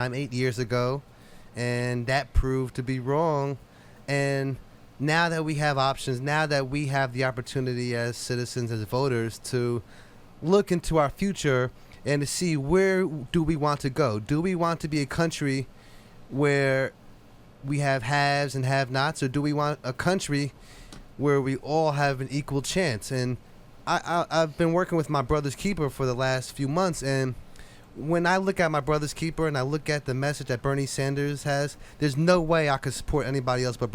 8 years ago, and that proved to be wrong. And now that we have options, now that we have the opportunity as citizens, as voters, to look into our future and to see where do we want to go. Do we want to be a country where we have haves and have-nots, or do we want a country where we all have an equal chance? And I've been working with my brother's keeper for the last few months, and when I look at my brother's keeper and I look at the message that Bernie Sanders has, there's no way I could support anybody else but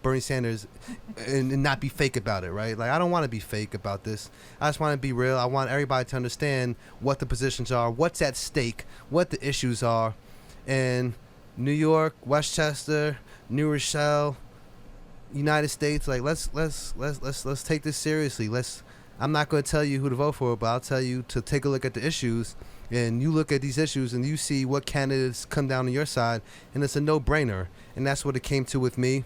Bernie Sanders and not be fake about it, right? Like, I don't want to be fake about this. I just want to be real. I want everybody to understand what the positions are, what's at stake, what the issues are. And New York, Westchester, New Rochelle, United States, like let's take this seriously. I'm not going to tell you who to vote for, but I'll tell you to take a look at the issues. And you look at these issues and you see what candidates come down on your side, and it's a no-brainer. And that's what it came to with me.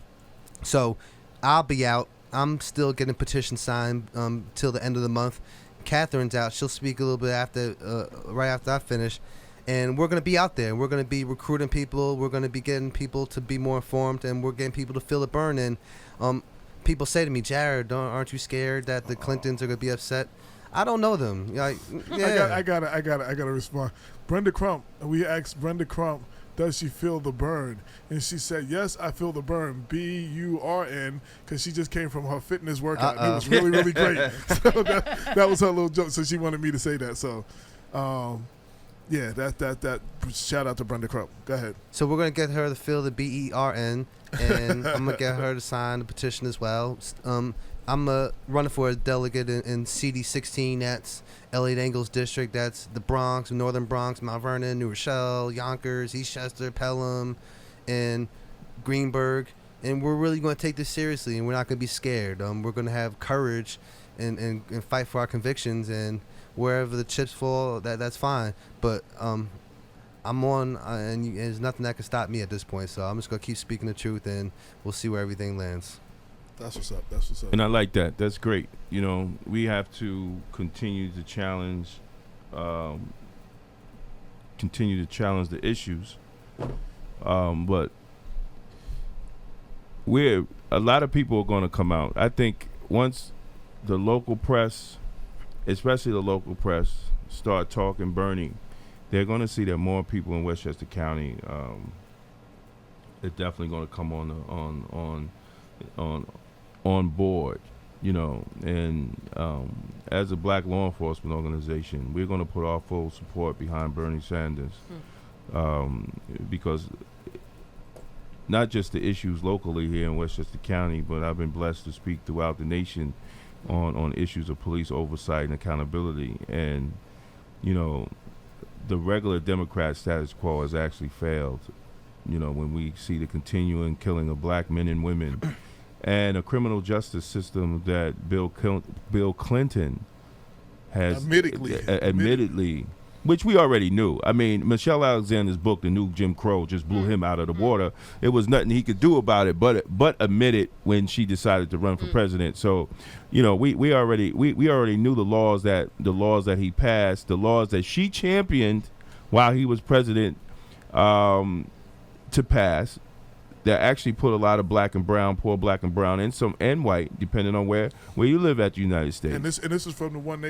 So I'll be out. I'm still getting petitions signed till the end of the month. Catherine's out. She'll speak a little bit after, right after I finish. And we're going to be out there. We're going to be recruiting people. We're going to be getting people to be more informed, and we're getting people to feel the burn. And people say to me, Jared, aren't you scared that the Clintons are going to be upset? I don't know them. Like, yeah. I gotta respond. Brenda Crump. We asked Brenda Crump, does she feel the burn? And she said, yes, I feel the burn. BURN, because she just came from her fitness workout. It was really, really great. So that was her little joke. So she wanted me to say that. So, yeah, that. Shout out to Brenda Crump. Go ahead. So we're gonna get her to feel the BERN, and I'm gonna get her to sign the petition as well. I'm running for a delegate in CD16. That's Elliot Engel's district. That's the Bronx, Northern Bronx, Mount Vernon, New Rochelle, Yonkers, Eastchester, Pelham, and Greenburgh. And we're really going to take this seriously, and we're not going to be scared. We're going to have courage and fight for our convictions. And wherever the chips fall, that's fine. But I'm on, and there's nothing that can stop me at this point. So I'm just going to keep speaking the truth, and we'll see where everything lands. That's what's up. That's what's up. And I like that. That's great. You know, we have to continue to challenge the issues. But a lot of people are going to come out. I think once the local press, especially the local press, start talking Bernie, they're going to see that more people in Westchester County are definitely going to come on board, you know. And as a black law enforcement organization, we're going to put our full support behind Bernie Sanders, because not just the issues locally here in Westchester County, but I've been blessed to speak throughout the nation on issues of police oversight and accountability. And, you know, the regular Democrat status quo has actually failed, you know, when we see the continuing killing of black men and women and a criminal justice system that Bill Clinton has admittedly, which we already knew. I mean, Michelle Alexander's book, The New Jim Crow, just blew him out of the water. It was nothing he could do about it, but admit it when she decided to run for president. So, you know, we already knew the laws that he passed, the laws that she championed while he was president, to pass, that actually put a lot of black and brown, poor black and brown, and white, depending on where you live at the United States. And this is from the one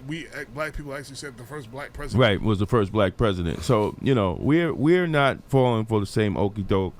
we black people actually said the first black president. Right, was the first black president. So, you know, we're not falling for the same okey doke.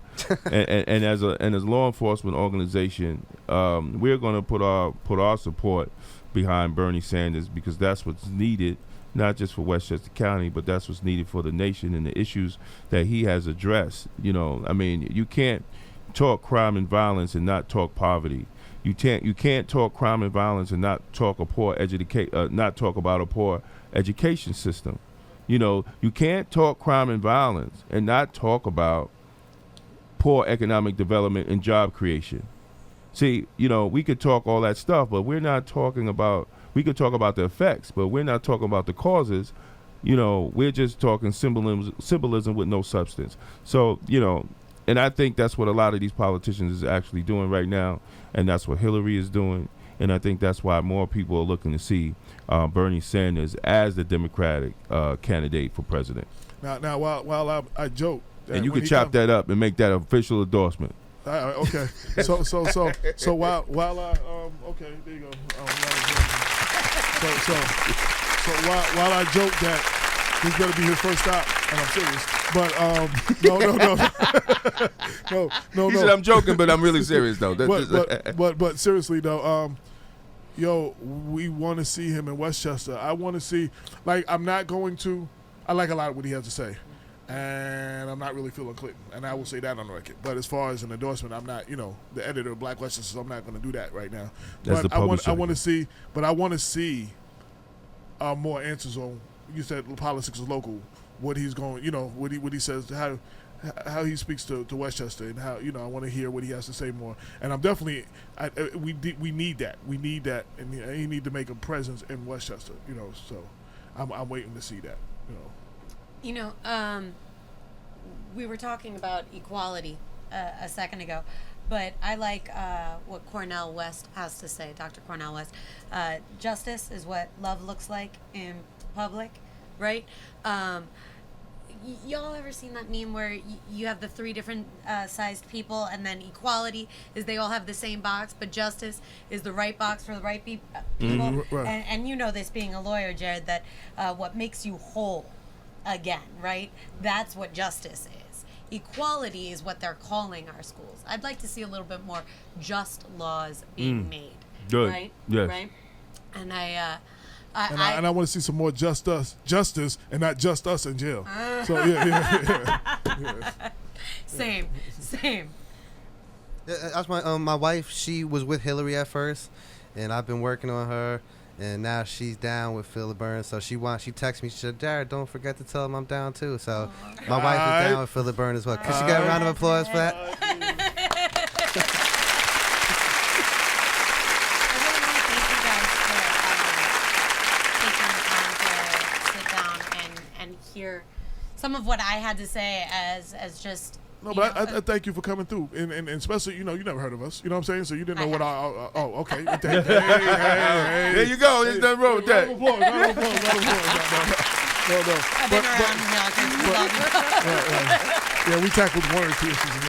and as a law enforcement organization, we're going to put our support behind Bernie Sanders, because that's what's needed, not just for Westchester County, but that's what's needed for the nation and the issues that he has addressed. You know, I mean, you can't talk crime and violence and not talk poverty. You can't talk crime and violence and not talk not talk about a poor education system. You know, you can't talk crime and violence and not talk about poor economic development and job creation. See, you know, we could talk all that stuff, but we're not talking about. We could talk about the effects, but we're not talking about the causes. You know, we're just talking symbolism with no substance. So, you know, and I think that's what a lot of these politicians is actually doing right now, and that's what Hillary is doing. And I think that's why more people are looking to see Bernie Sanders as the Democratic candidate for president. Now, while I joke, and you can chop that up and make that official endorsement. Okay. So while I okay, there you go. So while I joke that this better be his first stop, and I'm serious, but no. He said I'm joking, but I'm really serious though. But seriously though, yo, we want to see him in Westchester. I want to see, like, I like a lot of what he has to say. And I'm not really feeling Clinton, and I will say that on the record. But as far as an endorsement, I'm not, the editor of Black Westchester, so I'm not going to do that right now. That's but I want to see more answers on. You said politics is local. What he's going, what he says, how he speaks to Westchester, and how I want to hear what he has to say more. And I'm definitely, we need that. We need that, and he need to make a presence in Westchester. So I'm waiting to see that. We were talking about equality a second ago, but I like what Cornel West has to say, Dr. Cornel West. Justice is what love looks like in public, right? Y'all ever seen that meme where you have the three different sized people, and then equality is they all have the same box, but justice is the right box for the right people? Right. And you know this being a lawyer, Jared, that what makes you whole again, right? That's what justice is. Equality is what they're calling our schools. I'd like to see a little bit more just laws being made. Good. Right? Yes. Right? And I want to see some more justice, and not just us in jail. So yeah. Same. That's my wife. She was with Hillary at first, and I've been working on her. And now she's down with Phil Burns, so she texted me. She said, "Jared, don't forget to tell him I'm down too." So my wife is down with Phil Burns as well. Can she get a round of applause for that? I really want to thank you guys for taking the time to sit down and hear some of what I had to say as just. No, but I thank you for coming through, and especially, you never heard of us. You know what I'm saying? So you didn't know what okay. Hey. There you go. There's nothing wrong with that. Round of applause. No. I've been around y'all. Yeah, we tackled one or two issues.